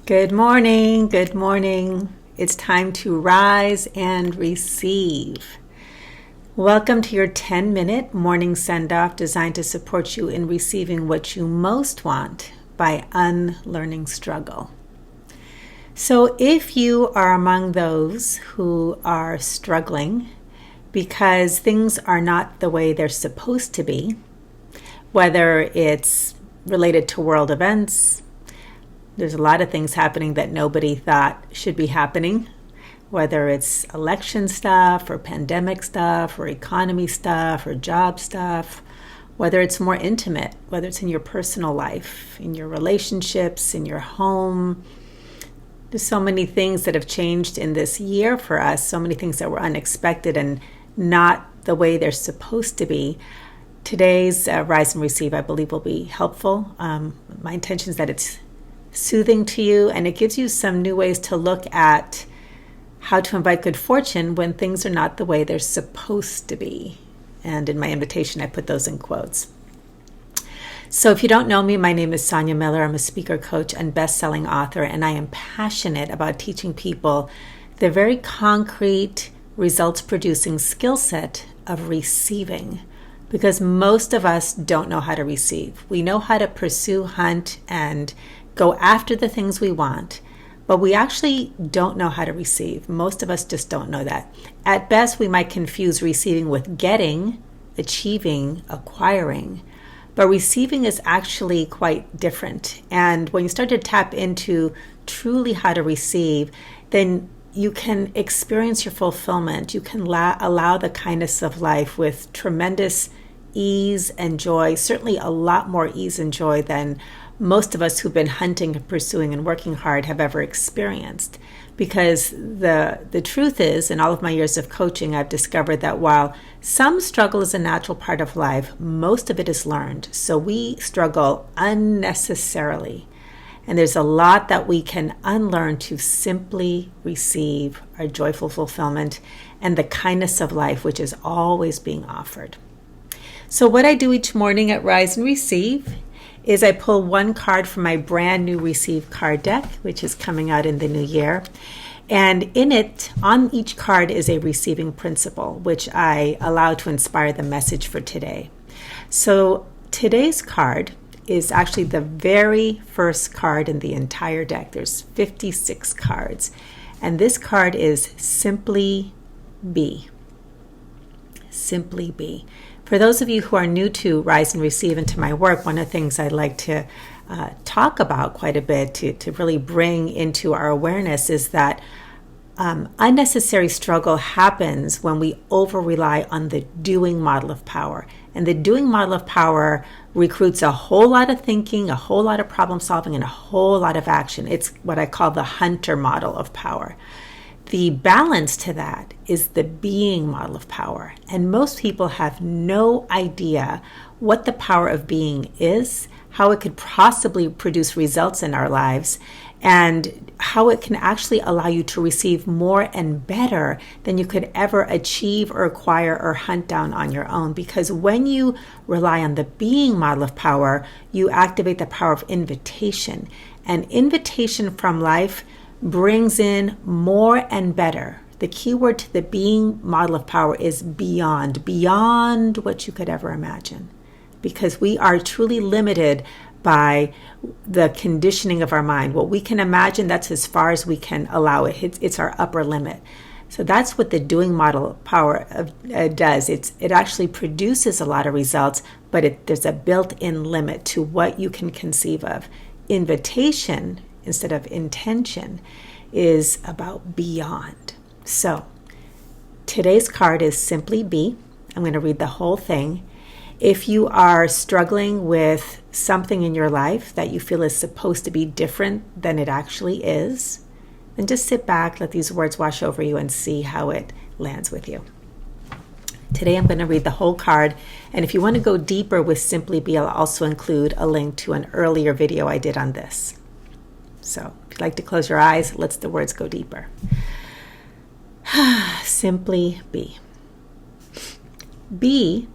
Good morning. Good morning. It's time to rise and receive. Welcome to your 10-minute morning send-off designed to support you in receiving what you most want by unlearning struggle. So if you are among those who are struggling because things are not the way they're supposed to be, whether it's related to world events, there's a lot of things happening that nobody thought should be happening, whether it's election stuff or pandemic stuff or economy stuff or job stuff, whether it's more intimate, whether it's in your personal life, in your relationships, in your home. There's so many things that have changed in this year for us, so many things that were unexpected and not the way they're supposed to be. Today's Rise and Receive, I believe, will be helpful. My intention is that it's soothing to you, and it gives you some new ways to look at how to invite good fortune when things are not the way they're supposed to be. And in my invitation, I put those in quotes. So if you don't know me, my name is Sonia Miller. I'm a speaker, coach, and best-selling author, and I am passionate about teaching people the very concrete, results-producing skill set of receiving, because most of us don't know how to receive. We know how to pursue, hunt, and go after the things we want, but we actually don't know how to receive. Most of us just don't know that. At best, we might confuse receiving with getting, achieving, acquiring, but receiving is actually quite different. And when you start to tap into truly how to receive, then you can experience your fulfillment. You can allow the kindness of life with tremendous ease and joy, certainly a lot more ease and joy than most of us who've been hunting and pursuing and working hard have ever experienced. Because the truth is, in all of my years of coaching, I've discovered that while some struggle is a natural part of life, most of it is learned. So we struggle unnecessarily. And there's a lot that we can unlearn to simply receive our joyful fulfillment and the kindness of life, which is always being offered. So what I do each morning at Rise and Receive is I pull one card from my brand new Receive card deck, which is coming out in the new year. And in it, on each card is a receiving principle, which I allow to inspire the message for today. So today's card is actually the very first card in the entire deck. There's 56 cards. And this card is Simply Be. Simply Be. For those of you who are new to Rise and Receive and to my work, one of the things I'd like to talk about quite a bit to really bring into our awareness is that unnecessary struggle happens when we over-rely on the doing model of power. And the doing model of power recruits a whole lot of thinking, a whole lot of problem solving, and a whole lot of action. It's what I call the hunter model of power. The balance to that is the being model of power. And most people have no idea what the power of being is, how it could possibly produce results in our lives, and how it can actually allow you to receive more and better than you could ever achieve or acquire or hunt down on your own. Because when you rely on the being model of power, you activate the power of invitation. And invitation from life brings in more and better. The key word to the being model of power is beyond what you could ever imagine. Because we are truly limited by the conditioning of our mind. What we can imagine, that's as far as we can allow it. It's our upper limit. So that's what the doing model of power does. It actually produces a lot of results, but there's a built-in limit to what you can conceive of. Invitation instead of intention is about beyond. So today's card is Simply Be. I'm going to read the whole thing. If you are struggling with something in your life that you feel is supposed to be different than it actually is, then just sit back, let these words wash over you, and see how it lands with you. Today I'm going to read the whole card, and if you want to go deeper with Simply Be, I'll also include a link to an earlier video I did on this. So if you'd like to close your eyes, let the words go deeper. Simply Be. Be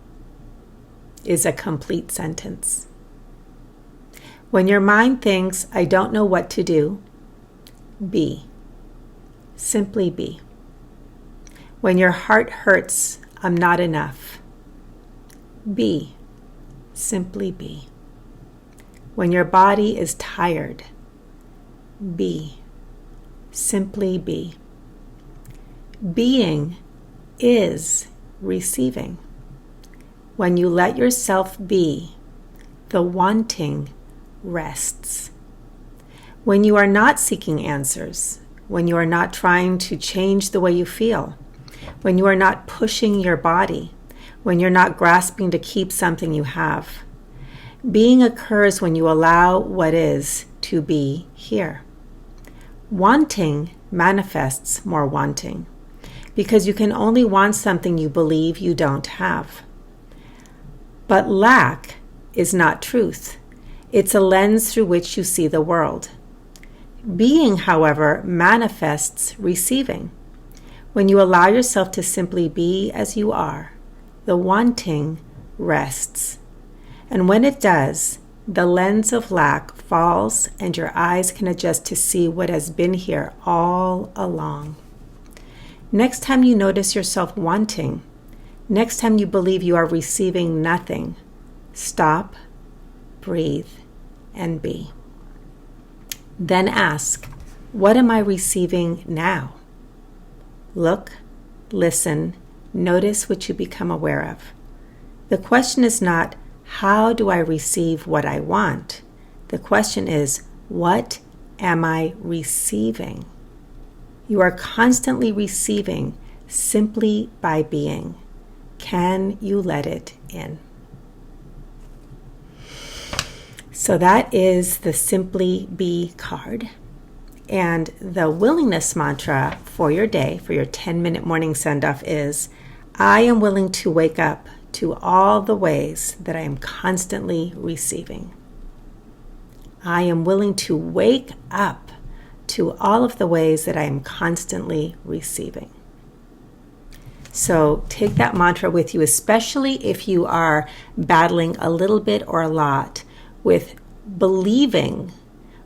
is a complete sentence. When your mind thinks, I don't know what to do, be. Simply be. When your heart hurts, I'm not enough. Be. Simply be. When your body is tired, be. Simply be. Being is receiving. When you let yourself be, the wanting rests. When you are not seeking answers, when you are not trying to change the way you feel, when you are not pushing your body, when you're not grasping to keep something you have, being occurs when you allow what is to be here. Wanting manifests more wanting, because you can only want something you believe you don't have. But lack is not truth. It's a lens through which you see the world. Being, however, manifests receiving. When you allow yourself to simply be as you are, the wanting rests. And when it does, the lens of lack falls and your eyes can adjust to see what has been here all along. Next time you notice yourself wanting, next time you believe you are receiving nothing, stop, breathe, and be. Then ask, what am I receiving now? Look, listen, notice what you become aware of. The question is not, how do I receive what I want? The question is, what am I receiving? You are constantly receiving simply by being. Can you let it in? So that is the Simply Be card. And the willingness mantra for your day, for your 10-minute morning send-off is, I am willing to wake up to all the ways that I am constantly receiving. I am willing to wake up to all of the ways that I am constantly receiving. So take that mantra with you, especially if you are battling a little bit or a lot with believing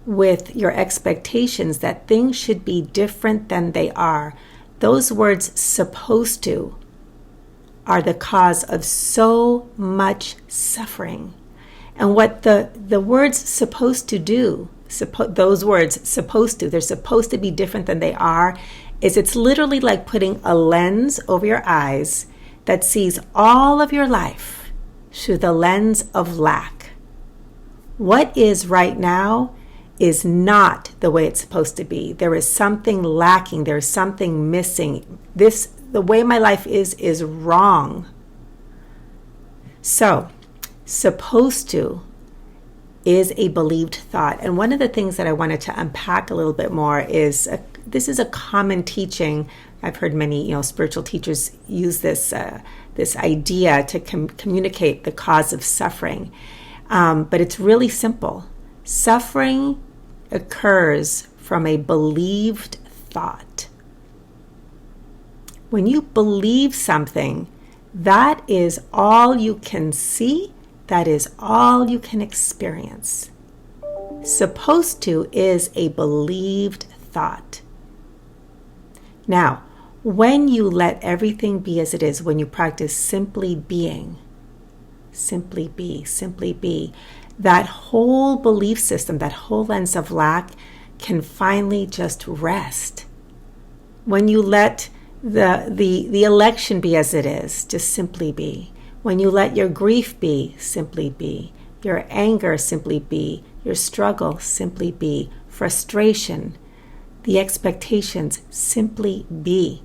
with your expectations that things should be different than they are. Those words supposed to are the cause of so much suffering. And what the words supposed to do, those words supposed to, they're supposed to be different than they are, is it's literally like putting a lens over your eyes that sees all of your life through the lens of lack. What is right now is not the way it's supposed to be. There is something lacking. There's something missing. The way my life is wrong. So, supposed to is a believed thought. And one of the things that I wanted to unpack a little bit more is, this is a common teaching. I've heard many, spiritual teachers use this idea to communicate the cause of suffering. But it's really simple. Suffering occurs from a believed thought. When you believe something, that is all you can see, that is all you can experience. Supposed to is a believed thought. Now, when you let everything be as it is, when you practice simply being, simply be, that whole belief system, that whole lens of lack can finally just rest. When you let the election be as it is, just simply be. When you let your grief be, simply be. Your anger, simply be. Your struggle, simply be. Frustration, the expectations, simply be.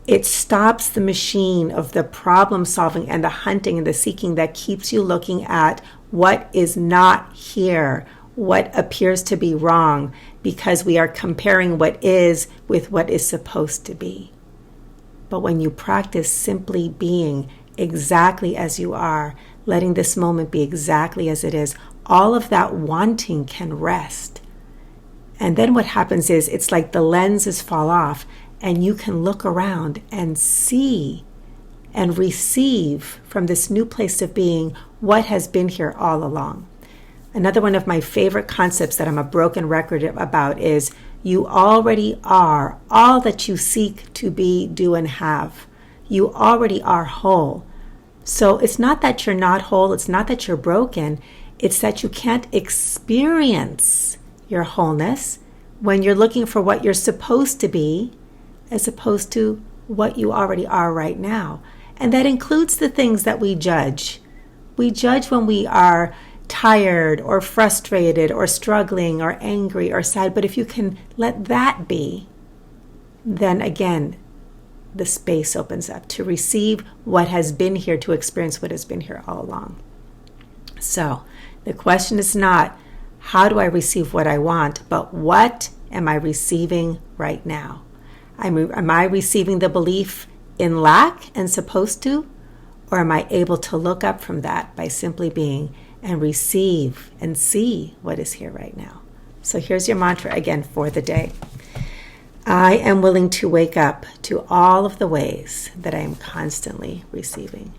It stops the machine of the problem solving and the hunting and the seeking that keeps you looking at what is not here, what appears to be wrong, because we are comparing what is with what is supposed to be. But when you practice simply being exactly as you are, letting this moment be exactly as it is, all of that wanting can rest. And then what happens is, it's like the lenses fall off and you can look around and see and receive from this new place of being what has been here all along. Another one of my favorite concepts that I'm a broken record about is you already are all that you seek to be, do, and have. You already are whole. So it's not that you're not whole, it's not that you're broken, it's that you can't experience your wholeness when you're looking for what you're supposed to be as opposed to what you already are right now. And that includes the things that we judge. We judge when we are tired or frustrated or struggling or angry or sad. But if you can let that be, then again, the space opens up to receive what has been here, to experience what has been here all along. So the question is not, how do I receive what I want, but what am I receiving right now? Am I receiving the belief in lack and supposed to? Or am I able to look up from that by simply being and receive and see what is here right now? So here's your mantra again for the day. I am willing to wake up to all of the ways that I am constantly receiving.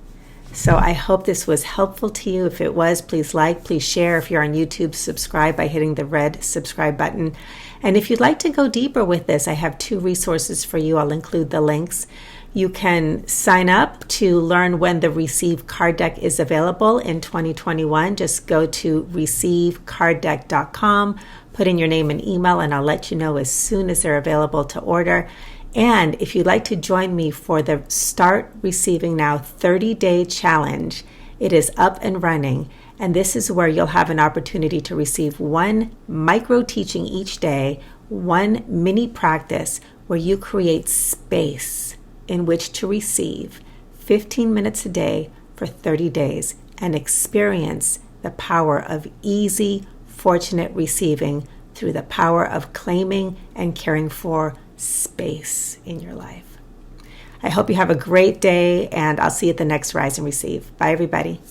So I hope this was helpful to you. If it was, please like, please share. If you're on YouTube, subscribe by hitting the red subscribe button. And if you'd like to go deeper with this, I have 2 resources for you. I'll include the links. You can sign up to learn when the Receive card deck is available in 2021. Just go to receivecarddeck.com, put in your name and email, and I'll let you know as soon as they're available to order. And if you'd like to join me for the Start Receiving Now 30-day challenge, it is up and running. And this is where you'll have an opportunity to receive 1 micro teaching each day, 1 mini practice where you create space in which to receive 15 minutes a day for 30 days and experience the power of easy, fortunate receiving through the power of claiming and caring for space in your life. I hope you have a great day, and I'll see you at the next Rise and Receive. Bye, everybody.